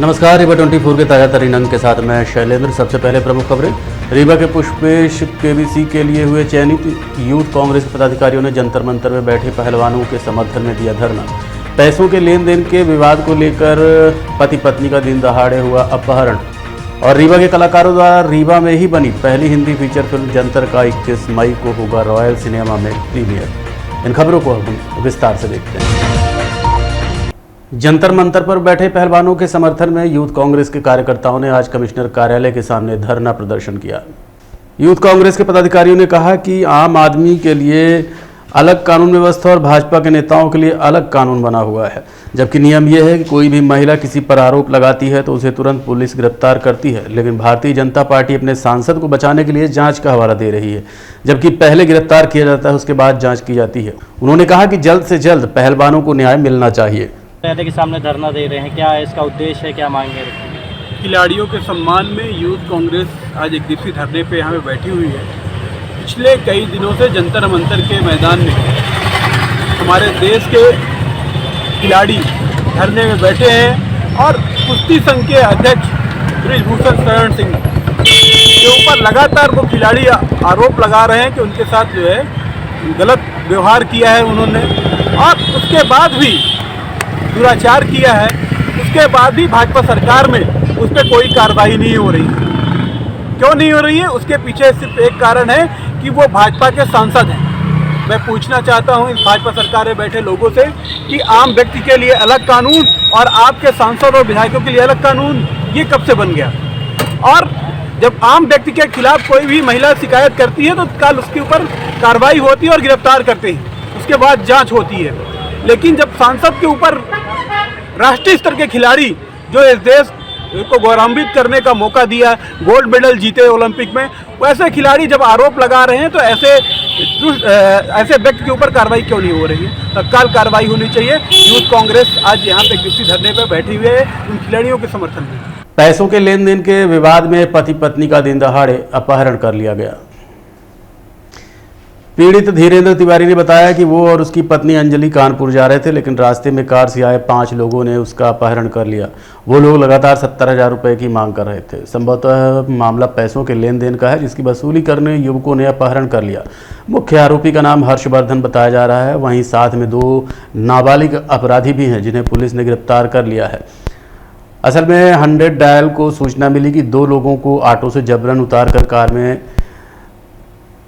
नमस्कार, रीवा 24 के ताज़ा तरीन अंक के साथ मैं शैलेंद्र। सबसे पहले प्रमुख खबरें। रीवा के पुष्पेश केवीसी के लिए हुए चयनित यूथ कांग्रेस के पदाधिकारियों ने जंतर मंतर में बैठे पहलवानों के समर्थन में दिया धरना। पैसों के लेन देन के विवाद को लेकर पति पत्नी का दिन दहाड़े हुआ अपहरण। और रीवा के कलाकारों द्वारा रीवा में ही बनी पहली हिंदी फीचर फिल्म जंतर का 21 मई को होगा रॉयल सिनेमा में प्रीमियर। इन खबरों को हम विस्तार से देखते हैं। जंतर मंतर पर बैठे पहलवानों के समर्थन में यूथ कांग्रेस के कार्यकर्ताओं ने आज कमिश्नर कार्यालय के सामने धरना प्रदर्शन किया। यूथ कांग्रेस के पदाधिकारियों ने कहा कि आम आदमी के लिए अलग कानून व्यवस्था और भाजपा के नेताओं के लिए अलग कानून बना हुआ है, जबकि नियम यह है कि कोई भी महिला किसी पर आरोप लगाती है तो उसे तुरंत पुलिस गिरफ्तार करती है। लेकिन भारतीय जनता पार्टी अपने सांसद को बचाने के लिए जांच का हवाला दे रही है, जबकि पहले गिरफ्तार किया जाता है, उसके बाद जांच की जाती है। उन्होंने कहा कि जल्द से जल्द पहलवानों को न्याय मिलना चाहिए। के सामने धरना दे रहे हैं, क्या है इसका उद्देश्य है, क्या मांगे? खिलाड़ियों के सम्मान में यूथ कांग्रेस आज एक दिवसीय धरने पे यहाँ पे बैठी हुई है। पिछले कई दिनों से जंतर मंतर के मैदान में हमारे देश के खिलाड़ी धरने में बैठे हैं और कुश्ती संघ के अध्यक्ष बृजभूषण शरण सिंह के ऊपर लगातार वो खिलाड़ी आरोप लगा रहे हैं कि उनके साथ जो है गलत व्यवहार किया है उन्होंने, और उसके बाद भी दुराचार किया है। उसके बाद भी भाजपा सरकार में उस पर कोई कार्रवाई नहीं हो रही है। क्यों नहीं हो रही है? उसके पीछे सिर्फ एक कारण है कि वो भाजपा के सांसद हैं। मैं पूछना चाहता हूं इस भाजपा सरकार में बैठे लोगों से कि आम व्यक्ति के लिए अलग कानून और आपके सांसद और विधायकों के लिए अलग कानून, ये कब से बन गया? और जब आम व्यक्ति के खिलाफ कोई भी महिला शिकायत करती है तो कल उसके ऊपर कार्रवाई होती है और गिरफ्तार करते हैं, उसके बाद जाँच होती है। लेकिन जब सांसद के ऊपर राष्ट्रीय स्तर के खिलाड़ी जो इस देश को गौरवान्वित करने का मौका दिया, गोल्ड मेडल जीते ओलंपिक में, वैसे खिलाड़ी जब आरोप लगा रहे हैं तो ऐसे व्यक्ति के ऊपर कार्रवाई क्यों नहीं हो रही है? तत्काल कार्रवाई होनी चाहिए। यूथ कांग्रेस आज यहाँ पे किसी धरने पर बैठी हुई है उन खिलाड़ियों के समर्थन में। पैसों के लेन देन के विवाद में पति पत्नी का दिन दहाड़े अपहरण कर लिया गया। पीड़ित धीरेन्द्र तिवारी ने बताया कि वो और उसकी पत्नी अंजलि कानपुर जा रहे थे, लेकिन रास्ते में कार से आए 5 लोगों ने उसका अपहरण कर लिया। वो लोग लगातार 70,000 रुपये की मांग कर रहे थे। संभवतः मामला पैसों के लेन देन का है, जिसकी वसूली करने युवकों ने अपहरण कर लिया। मुख्य आरोपी का नाम हर्षवर्धन बताया जा रहा है। वहीं साथ में 2 नाबालिग अपराधी भी हैं, जिन्हें पुलिस ने गिरफ्तार कर लिया है। असल में 100 डायल को सूचना मिली कि 2 लोगों को ऑटो से जबरन उतारकर कार में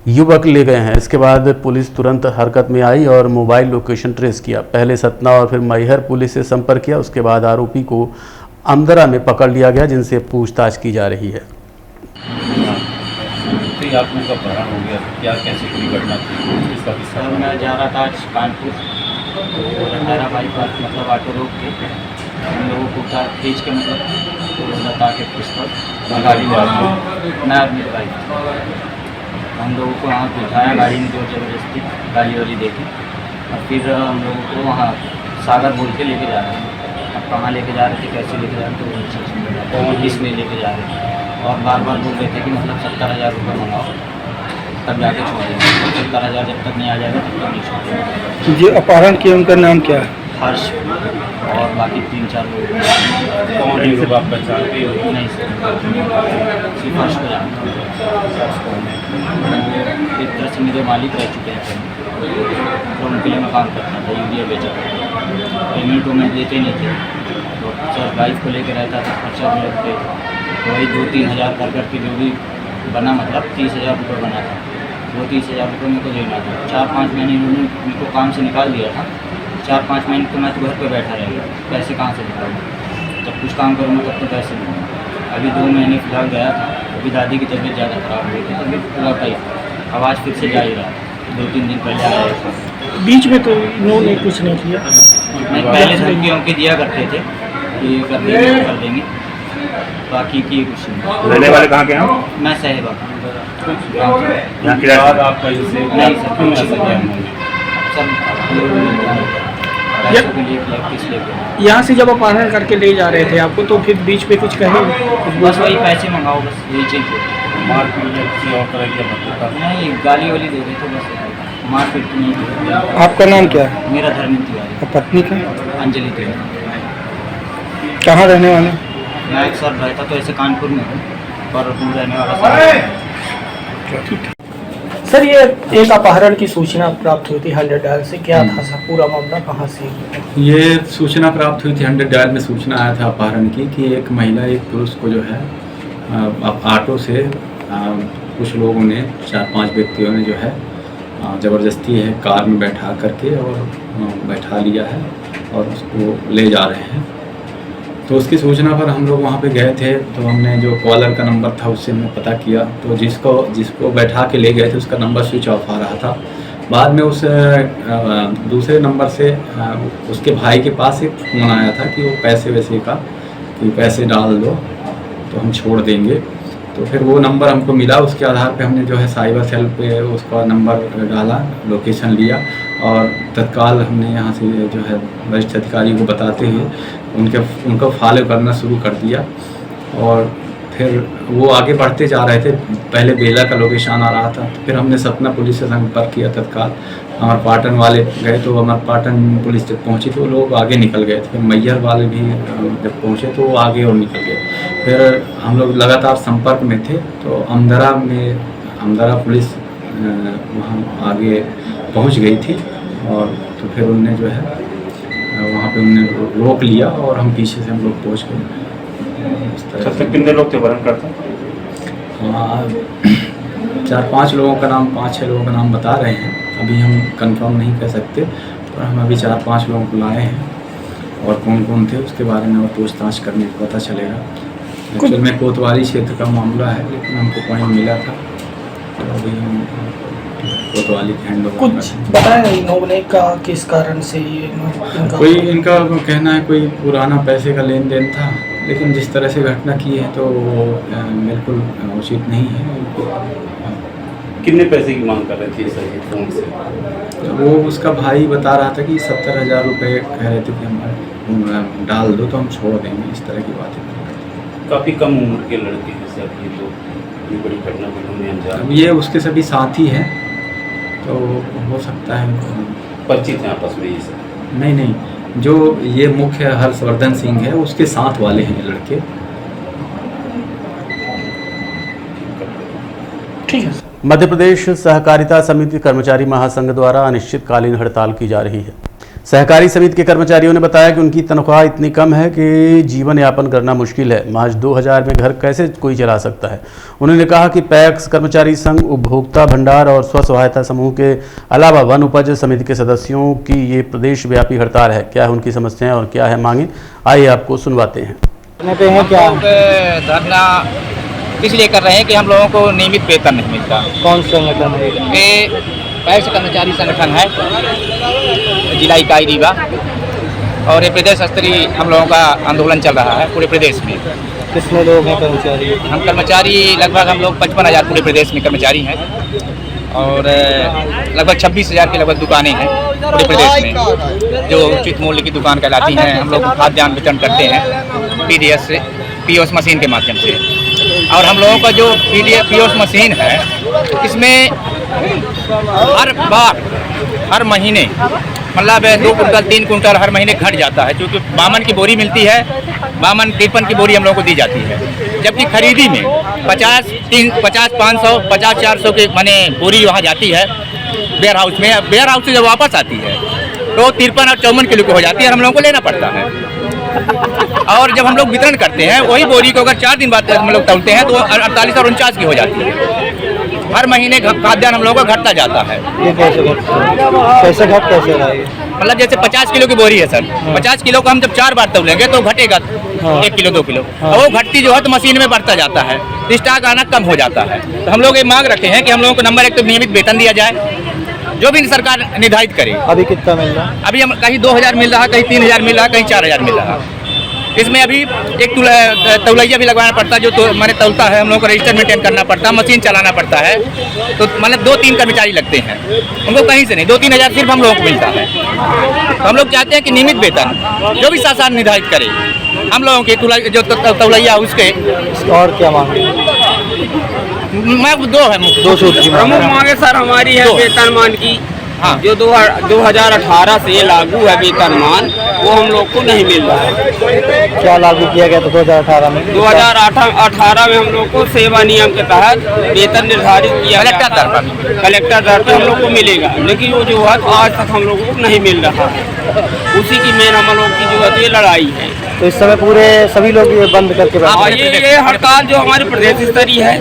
युवक ले गए हैं। इसके बाद पुलिस तुरंत हरकत में आई और मोबाइल लोकेशन ट्रेस किया। पहले सतना और फिर मैहर पुलिस से संपर्क किया। उसके बाद आरोपी को अमदरा में पकड़ लिया गया, जिनसे पूछताछ की जा रही है। मैं जा रहा था आज कानपुर, तो रंधारा बाईपास मतलब ऑटो रोक के हम लोगों को उठा खींच के मतलब लता के पुस्तक गाड़ी मैं मेरे बाइक हम लोगों को वहाँ बिठाया गाड़ी में, जो ज़बरदस्ती गाली वाली देखी, और फिर हम लोगों को वहाँ सागर बोल के लेके जा रहे हैं। अब कहाँ लेके जा रहे थे, कैसे लेके जा रहे थे, तो इसमें लेके जा रहे थे और बार बार बोल रहे थे कि मतलब 70,000 रुपये मंगाओ तब जाके छोड़ देंगे। 70,000 जब तक नहीं आ जाएगा तब तक नहीं छोड़ेंगे। जो अपहरण किए उनका नाम क्या है? हर्ष और बाकी 3-4 लोग। कौन है लोग आप पहचानते हो? नहीं सर, सिर्फ हर्ष को जानता हूँ। एक तरह से मेरे मालिक रह चुके हैं, तो उनके लिए मैं काम करता था, यूरिया बेचा था। पेमेंट वोमेंट देते नहीं थे, तो सर वाइफ को लेकर रहता था, खर्चा भी लगते थे। वही 2-3 हज़ार कर करके जो भी बना, मतलब 30,000 रुपये बना था। वो 30,000 रुपये मेरे को देना था। 4-5 महीने इन्होंने मेरे को काम से निकाल दिया था। 4-5 महीने तो मैं तो घर पर बैठा रहेगा, पैसे कहाँ से निकालूँ? जब कुछ काम करूँगा तब तो पैसे मिलेंगे। अभी 2 महीने फिलहाल गया था, अभी दादी की तबीयत ज़्यादा ख़राब हुई थी, तबीयत पूरा कही आवाज़ फिर से जा ही रहा। 2-3 दिन पहले आया था। बीच में तो इन्होंने कुछ नहीं किया। नहीं, पहले धमकी उनके दिया करते थे कि कर देंगे, बाकी की कुछ नहीं। रहने वाले कहाँ के हैं? मैं साहिबा आपका नहीं सर, यहाँ से जब अपहरण करके ले जा रहे थे आपको, तो फिर बीच में कुछ कहे? बस वही पैसे मंगाओ, बस यही चाहिए। मारपीट या किसी और तरह की नहीं, गाली वाली दे रहे थे, बस मारपीट नहीं की। आपका नाम क्या है? मेरा धर्मेंद्र तिवारी। और पत्नी का? अंजलि तिवारी। कहाँ रहने वाले? मैं सर रहता तो ऐसे कानपुर में हूँ, पर हूँ रहने वाला सर। सर ये एक अपहरण की सूचना प्राप्त हुई थी 100 डायल से, क्या था सर पूरा मामला, कहाँ से? ये सूचना प्राप्त हुई थी 100 डायल में। सूचना आया था अपहरण की कि एक महिला एक पुरुष को जो है ऑटो से कुछ लोगों ने 4-5 व्यक्तियों ने जो है ज़बरदस्ती है कार में बैठा करके और बैठा लिया है और उसको ले जा रहे हैं। तो उसकी सूचना पर हम लोग वहाँ पे गए थे, तो हमने जो कॉलर का नंबर था उससे हमने पता किया, तो जिसको बैठा के ले गए थे उसका नंबर स्विच ऑफ आ रहा था। बाद में उस दूसरे नंबर से उसके भाई के पास एक फ़ोन आया था कि वो पैसे का कि पैसे डाल दो तो हम छोड़ देंगे। तो फिर वो नंबर हमको मिला, उसके आधार पे हमने जो है साइबर सेल पे उसका नंबर डाला, लोकेशन लिया और तत्काल हमने यहाँ से जो है वरिष्ठ अधिकारी को बताते हुए उनको फॉलो करना शुरू कर दिया। और फिर वो आगे बढ़ते जा रहे थे, पहले बेला का लोकेशन आ रहा था, तो फिर हमने सतना पुलिस से संपर्क किया तत्काल। अमरपाटन वाले गए तो अमरपाटन पुलिस जब पहुंची तो लोग आगे निकल गए थे, फिर मैहर वाले भी जब पहुंचे तो वो आगे और निकल गए। फिर हम लोग लगातार संपर्क में थे, तो अमदरा पुलिस वहाँ आगे पहुंच गई थी और तो फिर उनने जो है वहाँ पे उन्हें रोक लिया और हम पीछे से हम लोग पहुँच गए। सबसे कितने लोग थे वरण करता? 4-5 लोगों का नाम, 5-6 लोगों का नाम बता रहे हैं, अभी हम कंफर्म नहीं कर सकते, पर हम अभी 4-5 लोगों को लाए हैं और कौन कौन थे उसके बारे में और पूछताछ करने को पता चलेगा। एक्चुअल में कोतवाली क्षेत्र का मामला है, लेकिन हमको पॉइंट मिला था तो अभी हम कोतवाली के हैंड ओवर कुछ बताया इन्होंने का किस कारण से ये कोई इनका कहना है कोई पुराना पैसे का लेन देन था, लेकिन जिस तरह से घटना की है तो बिल्कुल उचित नहीं है। कितने पैसे की मांग कर रहे थे सर ये फोन से? वो उसका भाई बता रहा था कि 70,000 रुपये कह रहे थे कि हम डाल दो तो हम छोड़ देंगे, इस तरह की बातें। काफ़ी कम उम्र के लड़के हैं सर, ये तो इतनी बड़ी घटना को उन्होंने अंजाम। ये उसके सभी साथी हैं, तो हो सकता है परिचित हैं आपस में ये सर? नहीं, जो ये मुख्य हर्षवर्धन सिंह है उसके साथ वाले हैं ये लड़के। ठीक है। मध्य प्रदेश सहकारिता समिति कर्मचारी महासंघ द्वारा अनिश्चितकालीन हड़ताल की जा रही है। सहकारी समिति के कर्मचारियों ने बताया कि उनकी तनख्वाह इतनी कम है कि जीवन यापन करना मुश्किल है। महज 2000 में घर कैसे कोई चला सकता है। उन्होंने कहा कि पैक्स, कर्मचारी संघ, उपभोक्ता भंडार और स्व सहायता समूह के अलावा वन उपज समिति के सदस्यों की ये प्रदेश व्यापी हड़ताल है। क्या है उनकी समस्याएं और क्या है मांगे, आइए आपको सुनवाते हैं। धरना इसलिए कर रहे हैं कि हम लोगों को नियमित वेतन नहीं मिलता। कौन संगठन है ये? पैक्स कर्मचारी संगठन है, जिला इकाई रीवा, और ये प्रदेश स्तरीय हम लोगों का आंदोलन चल रहा है पूरे प्रदेश में। कितने लोग हैं कर्मचारी? हम कर्मचारी लगभग हम लोग 55,000 पूरे प्रदेश में कर्मचारी हैं और लगभग 26,000 की लगभग दुकानें हैं पूरे प्रदेश में, जो उचित मूल्य की दुकान कहलाती हैं। हम लोग खाद्यान्न वितरण करते हैं PDS से, POS मशीन के माध्यम से। और हम लोगों का जो POS मशीन है इसमें हर बार हर महीने मतलब 2 कुंटल 3 कुंटल हर महीने घट जाता है, क्योंकि बामन की बोरी मिलती है, बामन तिरपन की बोरी हम लोगों को दी जाती है, जबकि खरीदी में 50, 500, 50, 400 के माने बोरी वहाँ जाती है वेयर हाउस में। वेयर हाउस से जब वापस आती है तो 53 और 54 किलो की हो जाती है, हम लोगों को लेना पड़ता है। और जब हम लोग वितरण करते हैं वही बोरी को अगर 4 दिन बाद हम लोग तौलते हैं तो 48 और 49 की हो जाती है। हर महीने खाद्यान्न हम लोगों का घटता जाता है। ये कैसे घट कैसे रहा है? मतलब जैसे 50 किलो की बोरी है सर, 50 किलो को हम जब 4 बार तौलेंगे तो घटेगा 1 किलो 2 किलो, और वो घटती जो है तो मशीन में बढ़ता जाता है, स्टॉक आना कम हो जाता है। तो हम लोग ये मांग रखे हैं कि हम लोगों को नंबर 1 तो नियमित वेतन दिया जाए, जो भी सरकार निर्धारित करे। अभी कितना मिल रहा है? अभी हम कहीं 2000 मिल रहा, कहीं 3000 मिल रहा, कहीं 4000 मिल रहा। इसमें अभी एक तौलैया भी लगवाना पड़ता है, जो मैंने तौलता है, हम लोगों को रजिस्टर मेंटेन करना पड़ता है, मशीन चलाना पड़ता है, तो मतलब 2-3 कर्मचारी लगते हैं, उनको कहीं से नहीं 2-3 हज़ार सिर्फ हम लोगों को मिलता है। तो हम लोग चाहते हैं कि नियमित वेतन जो भी शासन निर्धारित करे हम लोगों के जो तौलैया उसके। और क्या मांग? मैं 2 है दो सूत्र की प्रमुख मांगे सर हमारी है वेतन मान की हाँ। जो 2018 से लागू है वेतनमान, वो हम लोग को नहीं मिल रहा है। क्या लागू किया गया था 2018 में? 2018 में हम लोग को सेवा नियम के तहत वेतन निर्धारित किया कलेक्टर दर पर। कलेक्टर दर पे हम लोग को मिलेगा, लेकिन वो जो है आज तक हम लोगों को नहीं मिल रहा है। उसी की मेन हम लोग की जो है ये लड़ाई है। तो इस समय पूरे सभी लोग ये बंद करके बैठे हाँ, हैं। ये हड़ताल जो हमारे प्रदेश स्तरीय है,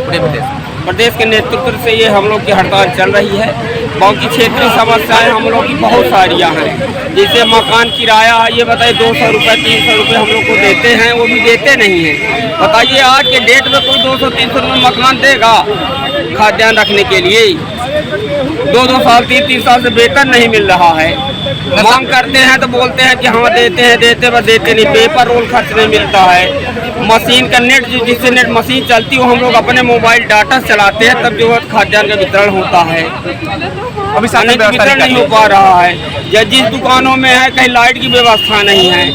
प्रदेश के नेतृत्व से ये हम लोग की हड़ताल चल रही है। बाकी क्षेत्रीय समस्याएं हम लोग की बहुत सारियां हैं, जैसे मकान किराया, ये बताइए 200 रुपये 300 रुपये हम लोग को देते हैं, वो भी देते नहीं हैं। बताइए आज के डेट में कोई 200-300 रुपये मकान देगा खाद्यान्न रखने के लिए? 2-2 साल 3-3 साल से वेतन नहीं मिल रहा है। मांग करते हैं तो बोलते हैं कि हाँ देते हैं, देते नहीं। पेपर रोल खर्च नहीं मिलता है। मशीन का नेट, जिससे नेट मशीन चलती है, वो हम लोग अपने मोबाइल डाटा चलाते हैं, तब जो है खाद्यान्न का वितरण होता है। अभी वितरण नहीं हो पा रहा है। या जिस दुकानों में है कहीं लाइट की व्यवस्था नहीं है।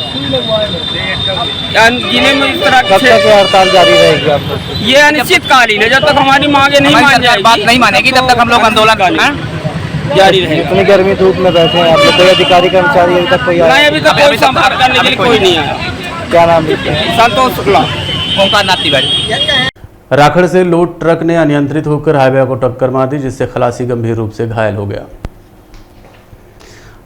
जिले में इस तरह कब तक हड़ताल जारी रहेगी आपको? ये अनिश्चितकालीन है, जब तक हमारी मांगे नहीं मान जाएगी, बात नहीं मानेगी, तब तक हम लोग आंदोलन जारी रहेगा। इतनी गर्मी धूप में बैठे हैं आप लोग, कोई अधिकारी कर्मचारी अभी तक कोई आया? नहीं, अभी तक कोई संपर्क करने के लिए कोई नहीं आया। क्या नाम है? संतोष शुक्ला। ओंकार नाथ तिवारी। राखड़ से लोड ट्रक ने अनियंत्रित होकर हाईवे को टक्कर मार दी, जिससे खलासी गंभीर रूप से घायल हो गया।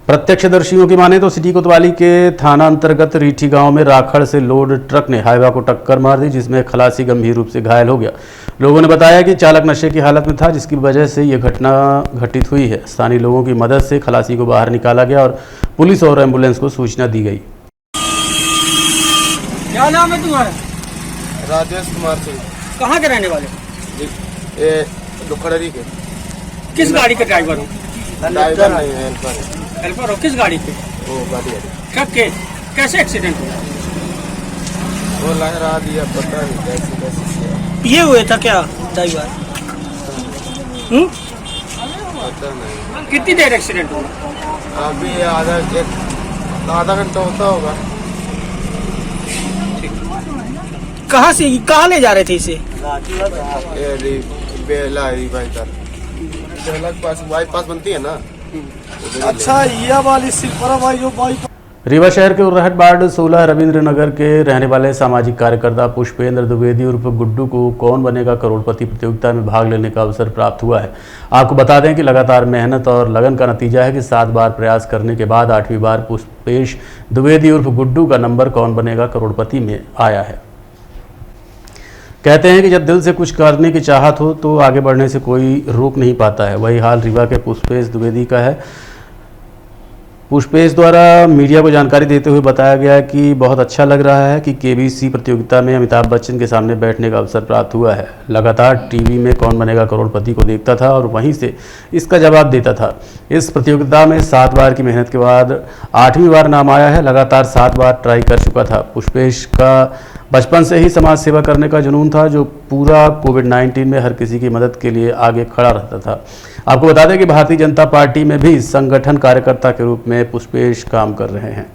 प्रत्यक्षदर्शियों की माने तो सिटी कोतवाली के थाना अंतर्गत रीठी गांव में राखड़ से लोड ट्रक ने हाईवे को टक्कर मार दी, जिसमें खलासी गंभीर रूप से घायल हो गया। लोगों ने बताया कि चालक नशे की हालत में था, जिसकी वजह से ये घटना घटित हुई है। स्थानीय लोगों की मदद से खलासी को बाहर निकाला गया और पुलिस और एम्बुलेंस को सूचना दी गई। क्या नाम है तुम्हारा? राजेश कुमार सिंह। कहाँ के रहने वाले? ये दुखड़री के। किस गाड़ी के ड्राइवर हो? ड्राइवर नहीं है, हेल्पर। हेल्पर हो? किस गाड़ी के? वो गाड़ी है। ट्रक के? कैसे एक्सीडेंट हुआ? वो लग रहा दिया, पता नहीं कैसे पिए हुए था क्या ड्राइवर? पता नहीं। कितनी देर एक्सीडेंट हुआ? अभी आधा घंटा होता होगा। कहाँ ले जा रहे थे इसे? ये बेला बेला के पास बाईपास बनती है ना। अच्छा, ये वाली सिलपरा भाई जो बाईपास। रीवा शहर के उर्राहट वार्ड 16 रविंद्र नगर के रहने वाले सामाजिक कार्यकर्ता पुष्पेंद्र द्विवेदी उर्फ गुड्डू को कौन बनेगा करोड़पति प्रतियोगिता में भाग लेने का अवसर प्राप्त हुआ है। आपको बता दें कि लगातार मेहनत और लगन का नतीजा है कि 7 बार प्रयास करने के बाद 8वीं बार पुष्पेश द्विवेदी उर्फ गुड्डू का नंबर कौन बनेगा करोड़पति में आया है। कहते हैं कि जब दिल से कुछ करने की चाहत हो तो आगे बढ़ने से कोई रोक नहीं पाता है। वही हाल रीवा के पुष्पेश द्विवेदी का है। पुष्पेश द्वारा मीडिया को जानकारी देते हुए बताया गया कि बहुत अच्छा लग रहा है कि केबीसी प्रतियोगिता में अमिताभ बच्चन के सामने बैठने का अवसर प्राप्त हुआ है। लगातार टीवी में कौन बनेगा करोड़पति को देखता था और वहीं से इसका जवाब देता था। इस प्रतियोगिता में 7 बार की मेहनत के बाद 8वीं बार नाम आया है। लगातार 7 बार ट्राई कर चुका था। पुष्पेश का बचपन से ही समाज सेवा करने का जुनून था, जो पूरा कोविड-19 में हर किसी की मदद के लिए आगे खड़ा रहता था। आपको बता दें कि भारतीय जनता पार्टी में भी संगठन कार्यकर्ता के रूप में पुष्पेश काम कर रहे हैं।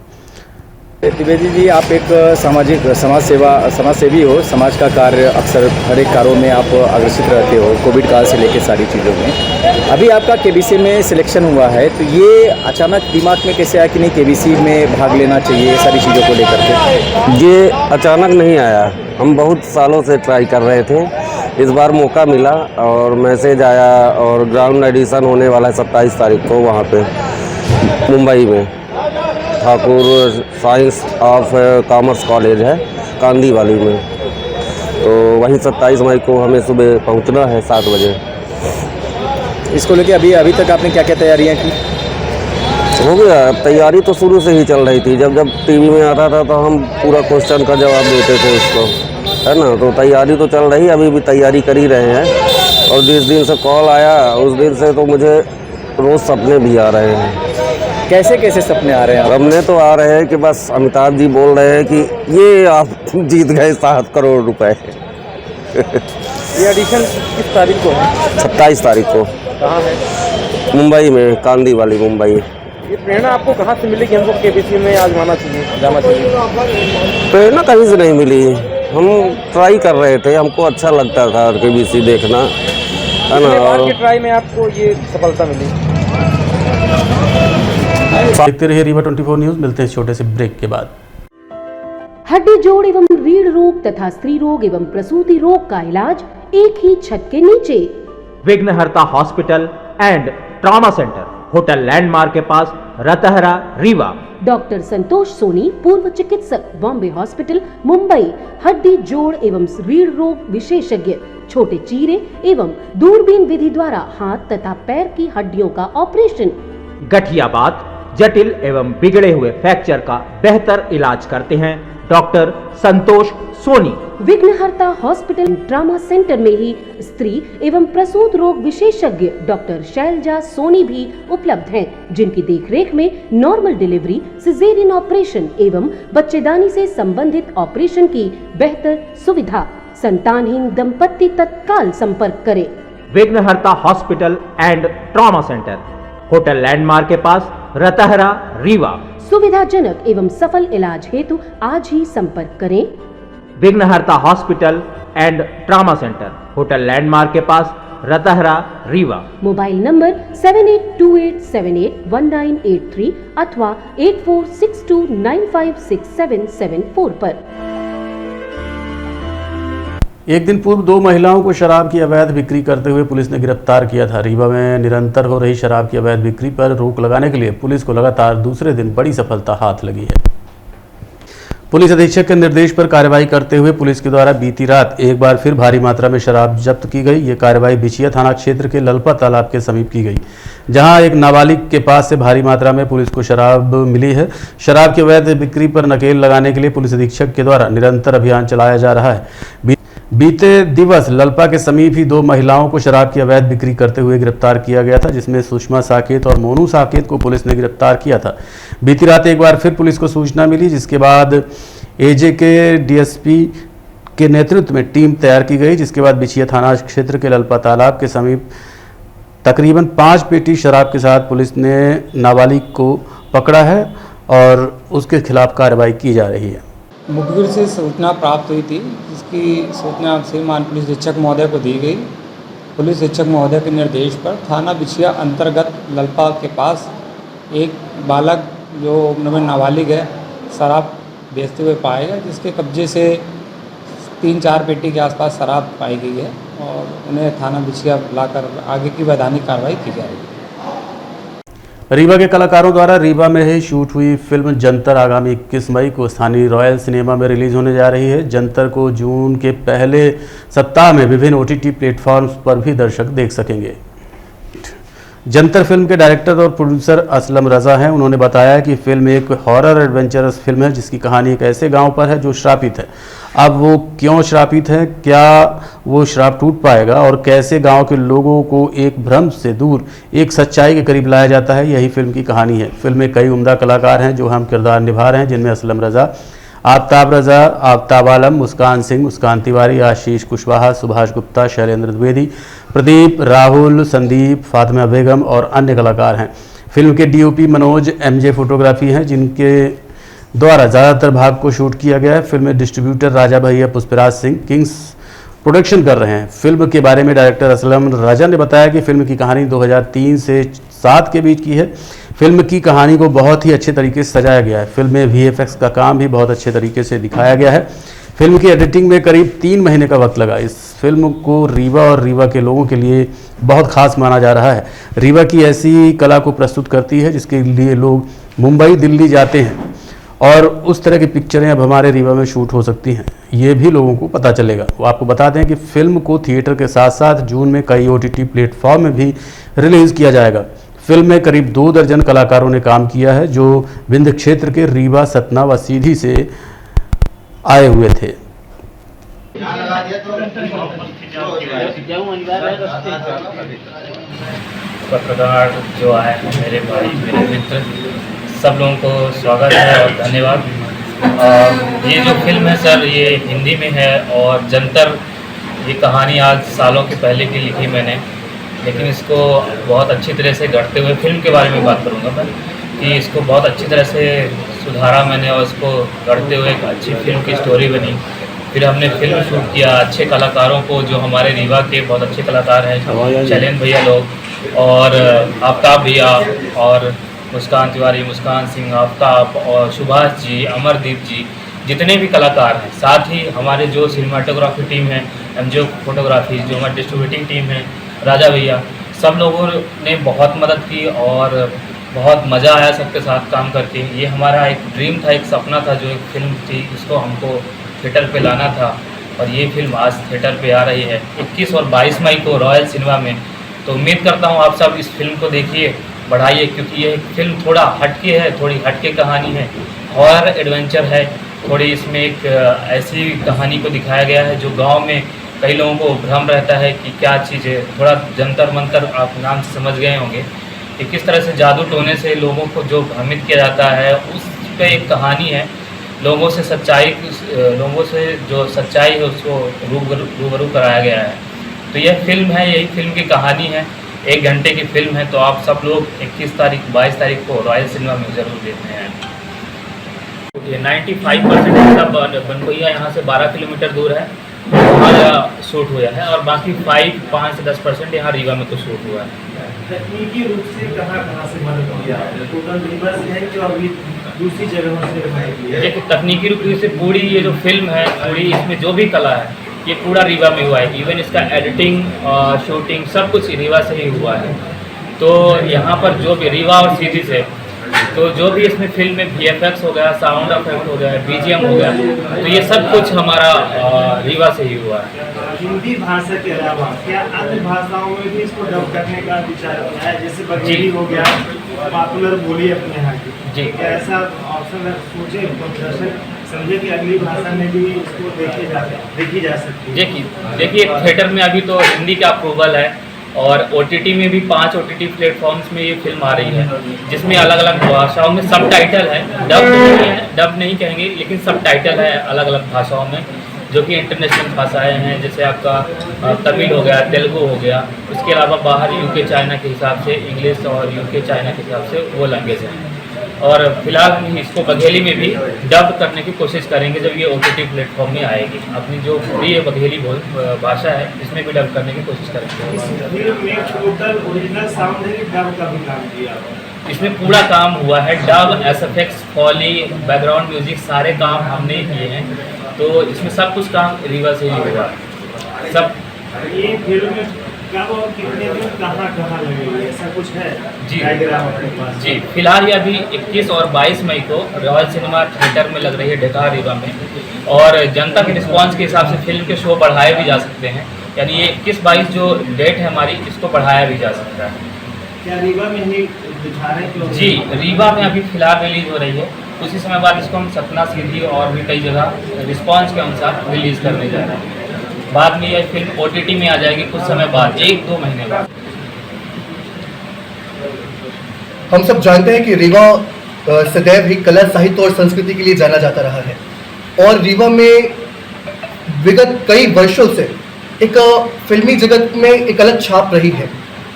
द्विवेदी जी, आप एक समाजसेवी हो। समाज का कार्य अक्सर हर एक कार्यों में आप अग्रसित रहते हो, कोविड काल से लेकर सारी चीज़ों में। अभी आपका केबीसी में सिलेक्शन हुआ है, तो ये अचानक दिमाग में कैसे आया कि नहीं केबीसी में भाग लेना चाहिए, सारी चीज़ों को लेकर के? ये अचानक नहीं आया, हम बहुत सालों से ट्राई कर रहे थे। इस बार मौका मिला और मैसेज आया और ग्राउंड एडिशन होने वाला है 27 तारीख को वहाँ पे मुंबई में। Thakur science of commerce college है कांदीवाली में, तो वहीं 27 मई को हमें सुबह पहुंचना है 7 बजे। इसको लेके अभी तक आपने क्या क्या तैयारियां की? हो गया, तैयारी तो शुरू से ही चल रही थी। जब टीवी में आता था तो हम पूरा क्वेश्चन का जवाब देते थे उसको, है ना। तो तैयारी तो चल रही, अभी भी तैयारी कर ही रहे हैं। और जिस दिन से कॉल आया उस दिन से तो मुझे रोज़ सपने भी आ रहे हैं। कैसे कैसे सपने आ रहे हैं? सपने तो आ रहे हैं कि बस अमिताभ जी बोल रहे हैं कि ये आप जीत गए 7 करोड़ रुपए। ये एडिशन किस तारीख को है? 27 तारीख को। कहाँ है? मुंबई में, कांदीवाली मुंबई। ये प्रेरणा आपको कहाँ से मिली कि हमको केबीसी में आजमाना चाहिए, जाना चाहिए? प्रेरणा कहीं से नहीं मिली, हम ट्राई कर रहे थे, हमको अच्छा लगता था केबीसी देखना, है ना। और ट्राई में आपको ये सफलता मिली? देखते रहिए रीवा 24 न्यूज़। मिलते हैं छोटे से ब्रेक के बाद। हड्डी जोड़ एवं रीढ़ रोग तथा स्त्री रोग एवं प्रसूति रोग का इलाज एक ही छत के नीचे। विघ्नहर्ता hospital and trauma centre, hotel landmark के पास, रतहरा, रीवा। डॉक्टर संतोष सोनी, पूर्व चिकित्सक, बॉम्बे हॉस्पिटल, मुंबई। हड्डी जोड़ एवं रीढ़ रोग विशेषज्ञ, छोटे चीरे एवं दूरबीन विधि द्वारा हाथ तथा पैर की हड्डियों का ऑपरेशन। गठियाबात, जटिल एवं बिगड़े हुए फ्रैक्चर का बेहतर इलाज करते हैं डॉक्टर संतोष सोनी। विघ्नहर्ता हॉस्पिटल ट्रॉमा सेंटर में ही स्त्री एवं प्रसूत रोग विशेषज्ञ डॉक्टर शैलजा सोनी भी उपलब्ध हैं, जिनकी देखरेख में नॉर्मल डिलीवरी, सिजेरियन ऑपरेशन एवं बच्चेदानी से संबंधित ऑपरेशन की बेहतर सुविधा। संतानहीन दंपत्ति तत्काल संपर्क करें। विघ्नहर्ता hospital and trauma centre, hotel landmark के पास, रतहरा, रीवा। सुविधाजनक एवं सफल इलाज हेतु आज ही संपर्क करें। विघ्नहर्ता hospital and trauma centre, hotel landmark के पास, रतहरा, रीवा। मोबाइल नंबर 7828781983 अथवा 8462956774 पर। एक दिन पूर्व 2 महिलाओं को शराब की अवैध बिक्री करते हुए पुलिस ने गिरफ्तार किया था। रीवा में निरंतर हो रही शराब की अवैध बिक्री पर रोक लगाने के लिए पुलिस को लगातार दूसरे दिन बड़ी सफलता हाथ लगी है। पुलिस अधीक्षक के निर्देश पर कार्रवाई करते हुए पुलिस के द्वारा बीती रात एक बार फिर भारी मात्रा में शराब जब्त की गई। ये कार्रवाई बिछिया थाना क्षेत्र के ललपा तालाब के समीप की गई, जहां एक नाबालिग के पास से भारी मात्रा में पुलिस को शराब मिली है। शराब की अवैध बिक्री पर नकेल लगाने के लिए पुलिस अधीक्षक के द्वारा निरंतर अभियान चलाया जा रहा है। बीते दिवस ललपा के समीप ही 2 महिलाओं को शराब की अवैध बिक्री करते हुए गिरफ्तार किया गया था, जिसमें सुषमा साकेत और मोनू साकेत को पुलिस ने गिरफ्तार किया था। बीती रात एक बार फिर पुलिस को सूचना मिली, जिसके बाद एजे के डीएसपी के नेतृत्व में टीम तैयार की गई, जिसके बाद बिछिया थाना क्षेत्र के ललपा तालाब के समीप तकरीबन 5 पेटी शराब के साथ पुलिस ने नाबालिग को पकड़ा है और उसके खिलाफ कार्रवाई की जा रही है। मुखबिर से सूचना प्राप्त हुई थी, जिसकी सूचना श्रीमान पुलिस अधीक्षक महोदय को दी गई। पुलिस अधीक्षक महोदय के निर्देश पर थाना बिछिया अंतर्गत ललपा के पास एक बालक जो नाबालिग है शराब बेचते हुए पाया गया, जिसके कब्जे से 3-4 पेटी के आसपास शराब पाई गई है और उन्हें थाना बिछिया लाकर आगे की वैधानिक कार्रवाई की जाएगी। रीवा के कलाकारों द्वारा रीवा में ही शूट हुई फिल्म जंतर आगामी 21 मई को स्थानीय रॉयल सिनेमा में रिलीज होने जा रही है। जंतर को जून के पहले सप्ताह में विभिन्न OTT प्लेटफॉर्म्स पर भी दर्शक देख सकेंगे। जंतर फिल्म के डायरेक्टर और प्रोड्यूसर असलम रजा हैं। उन्होंने बताया कि फिल्म एक हॉरर एडवेंचरस फिल्म है, जिसकी कहानी एक ऐसे गांव पर है जो श्रापित है। अब वो क्यों श्रापित है, क्या वो श्राप टूट पाएगा और कैसे गांव के लोगों को एक भ्रम से दूर एक सच्चाई के करीब लाया जाता है, यही फिल्म की कहानी है। फिल्म में कई उम्दा कलाकार हैं जो अहम किरदार निभा रहे हैं, जिनमें असलम रजा, आफ्ताब रजा, आफ्ताब आलम, मुस्कान सिंह, मुस्कान तिवारी, आशीष कुशवाहा, सुभाष गुप्ता, शैलेंद्र द्विवेदी, प्रदीप, राहुल, संदीप, फातिमा बेगम और अन्य कलाकार हैं। फिल्म के DOP मनोज MJ फोटोग्राफी हैं, जिनके द्वारा ज़्यादातर भाग को शूट किया गया है। फिल्म में डिस्ट्रीब्यूटर राजा भैया पुष्पराज सिंह किंग्स प्रोडक्शन कर रहे हैं। फिल्म के बारे में डायरेक्टर असलम रजा ने बताया कि फिल्म की कहानी 2003 से 7 के बीच की है। फिल्म की कहानी को बहुत ही अच्छे तरीके से सजाया गया है। फिल्म में VFX का काम भी बहुत अच्छे तरीके से दिखाया गया है। फिल्म की एडिटिंग में करीब 3 महीने का वक्त लगा। इस फिल्म को रीवा और रीवा के लोगों के लिए बहुत खास माना जा रहा है। रीवा की ऐसी कला को प्रस्तुत करती है जिसके लिए लोग मुंबई, दिल्ली जाते हैं और उस तरह की पिक्चरें अब हमारे रीवा में शूट हो सकती हैं, ये भी लोगों को पता चलेगा। वो आपको बता दें कि फिल्म को थिएटर के साथ साथ जून में कई OTT प्लेटफॉर्म में भी रिलीज़ किया जाएगा। फिल्म में करीब 2 दर्जन कलाकारों ने काम किया है, जो विंध्य क्षेत्र के रीवा, सतना व सीधी से आए हुए थे। पत्रकार जो आए हैं, मेरे भाई, मेरे मित्र, सब लोगों को स्वागत है और धन्यवाद। ये जो फिल्म है सर, ये हिंदी में है और जंतर, ये कहानी आज सालों के पहले की लिखी मैंने, लेकिन इसको बहुत अच्छी तरह से गढ़ते हुए फिल्म के बारे में बात करूँगा मैं, कि इसको बहुत अच्छी तरह से सुधारा मैंने और इसको गढ़ते हुए एक अच्छी फिल्म की स्टोरी बनी। फिर हमने फिल्म शूट किया। अच्छे कलाकारों को, जो हमारे रीवा के बहुत अच्छे कलाकार हैं, शैलेंद्र भैया लोग और आफ्ताब भैया और मुस्कान तिवारी, मुस्कान सिंह, आफ्ताब और सुभाष जी, अमरदीप जी, जितने भी कलाकार हैं, साथ ही हमारे जो सिनेमाटोग्राफी टीम है, एमजीओ फोटोग्राफी, जो हमारी डिस्ट्रीब्यूटिंग टीम है, राजा भैया, सब लोगों ने बहुत मदद की और बहुत मज़ा आया सबके साथ काम करके। ये हमारा एक ड्रीम था, एक सपना था, जो एक फिल्म थी, इसको हमको थिएटर पे लाना था और ये फिल्म आज थिएटर पे आ रही है 21 और 22 मई को रॉयल सिनेमा में। तो उम्मीद करता हूँ आप सब इस फिल्म को देखिए, बढ़ाइए, क्योंकि ये फिल्म थोड़ा हटके है, थोड़ी हटके कहानी है, हॉरर एडवेंचर है। थोड़ी इसमें एक ऐसी कहानी को दिखाया गया है जो गांव में कई लोगों को भ्रम रहता है कि क्या चीज़ है। थोड़ा जंतर मंतर आप नाम से समझ गए होंगे कि किस तरह से जादू टोने से लोगों को जो भ्रमित किया जाता है, उस पर एक कहानी है। लोगों से जो सच्चाई है उसको रूबरू कराया गया है। तो यह फिल्म है, यही फिल्म की कहानी है, 1 घंटे की फिल्म है। तो आप सब लोग 21 तारीख 22 तारीख को रॉयल सिनेमा में ज़रूर देखते हैं। ये 95% इसका बनकोइया यहाँ से 12 किलोमीटर दूर है, वहाँ शूट हुआ है, और बाकी 5 से 10% यहाँ रीवा में तो शूट हुआ है। तकनीकी रूप से कहाँ से मदद किया है? टोटल रीवा से है कि अभी दूसरी जगहों से बनाई है? देखिए, तकनीकी रूप से पूरी ये जो फिल्म है, पूरी इसमें जो भी कला है, ये पूरा रीवा में हुआ है। इवन इसका एडिटिंग, शूटिंग सब कुछ रीवा से ही हुआ है। तो यहाँ पर जो भी रीवा और सीधी से, तो जो भी इसमें फिल्म में VFX हो गया, साउंड इफेक्ट हो गया, BGM हो गया, तो ये सब कुछ हमारा रीवा से ही हुआ है। हिंदी भाषा के अलावा क्या अन्य भाषाओं में भी इसको डब करने का विचार होता है? जैसे बघेली हो गया, पॉपुलर बोली अपने यहाँ की जी, क्या ऐसा ऑप्शन सोचे दर्शक समझे कि अगली भाषा में भी इसको देखी जा सकती है? देखिए थिएटर में अभी तो हिंदी का अप्रूवल है और OTT में भी 5 OTT प्लेटफॉर्म्स में ये फिल्म आ रही है, जिसमें अलग अलग भाषाओं में सबटाइटल है। डब नहीं कहेंगे, लेकिन सबटाइटल है अलग अलग भाषाओं में, जो कि इंटरनेशनल भाषाएं हैं। जैसे आपका तमिल हो गया, तेलुगु हो गया, उसके अलावा बाहर UK चाइना के हिसाब से इंग्लिश और UK चाइना के हिसाब से वो लैंग्वेज है। और फिलहाल हम इसको बघेली में भी डब करने की कोशिश करेंगे जब ये OTT प्लेटफॉर्म में आएगी। अपनी जो पूरी ये बघेली भाषा है, इसमें भी डब करने की कोशिश करेंगे। इसमें पूरा काम हुआ है, dub, SFX, foley, background music, सारे काम हमने ही किए हैं। तो इसमें सब कुछ काम रीवा से ही हुआ सब। ये फिल्म कब और कितने दिन कहाँ लगेगी, ऐसा कुछ है जी? फिलहाल ये अभी 21 और 22 मई को रॉयल सिनेमा थिएटर में लग रही है ढेकार रीवा में, और जनता के रिस्पांस के हिसाब से फिल्म के शो बढ़ाए भी जा सकते हैं। यानी ये 21-22 जो डेट है हमारी, इसको बढ़ाया भी जा सकता है। क्या रीवा में ही दिखा रहे हैं? जी, रीवा में अभी फिलहाल रिलीज हो रही है। कुछ ही समय बाद इसको हम सतना, सीधी और भी कई जगह रिस्पांस के अनुसार रिलीज करने जा रहे हैं। बाद में यह फिल्म OTT में आ जाएगी कुछ समय बाद, 1-2 महीने बाद। हम सब जानते हैं कि रीवा सदैव ही कला, साहित्य और संस्कृति के लिए जाना जाता रहा है, और रीवा में विगत कई वर्षों से एक फिल्मी जगत में एक अलग छाप रही है।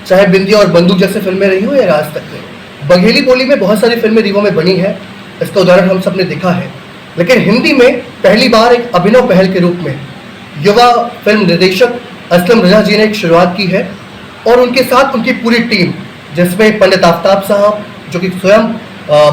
चाहे बिंदिया और बंदूक जैसे फिल्में रही हो या राज तक में, बघेली बोली में बहुत सारी फिल्में रीवा में बनी है, इसका उदाहरण हम सब ने देखा है। लेकिन हिंदी में पहली बार एक अभिनव पहल के रूप में युवा फिल्म निर्देशक असलम रजा जी ने एक शुरुआत की है, और उनके साथ उनकी पूरी टीम, जिसमें पंडित आफ्ताब साहब जो कि स्वयं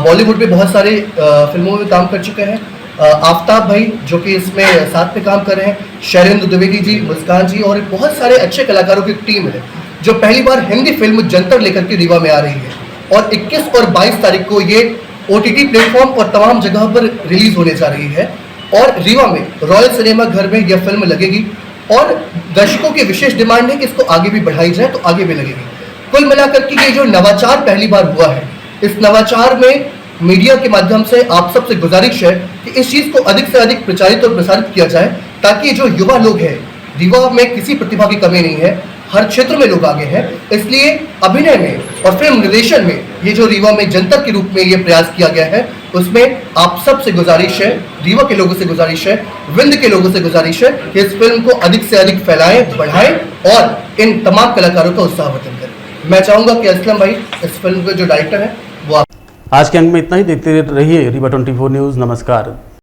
बॉलीवुड में बहुत सारे फिल्मों में काम कर चुके हैं, आफ्ताब भाई जो कि इसमें साथ में काम कर रहे हैं, शैलेंद्र द्विवेदी जी, मुस्कान जी, और बहुत सारे अच्छे कलाकारों की टीम है जो पहली बार हिंदी फिल्म जंतर लेकर के रीवा में आ रही है। और 21 और 22 तारीख को ये OTT प्लेटफॉर्म और तमाम जगह पर रिलीज होने जा रही है, और रीवा में रॉयल सिनेमा घर में यह फिल्म लगेगी, और दर्शकों की विशेष डिमांड है कि इसको आगे भी बढ़ाई जाए, तो आगे भी लगेगी। कुल मिलाकर के ये जो नवाचार पहली बार हुआ है, इस नवाचार में मीडिया के माध्यम से आप सबसे गुजारिश है कि इस चीज़ को अधिक से अधिक प्रचारित और प्रसारित किया जाए, ताकि जो युवा लोग हैं, रीवा में किसी प्रतिभा की कमी नहीं है, हर क्षेत्र में लोग आगे हैं। इसलिए अभिनय में और फिल्म निर्देशन में ये जो रीवा में जनता के रूप में ये प्रयास किया गया है, उसमें आप सब से गुजारिश है, रीवा के लोगों से गुजारिश है, विंध्य के लोगों से गुजारिश है कि इस फिल्म को अधिक से अधिक फैलाएं, बढ़ाएं और इन तमाम कलाकारों का उत्साहवर्धन करें। मैं चाहूँगा कि असलम भाई इस फिल्म के जो डायरेक्टर हैं वो आज के अंक में इतना ही। देखते रहिए रीवा 24 न्यूज़। नमस्कार।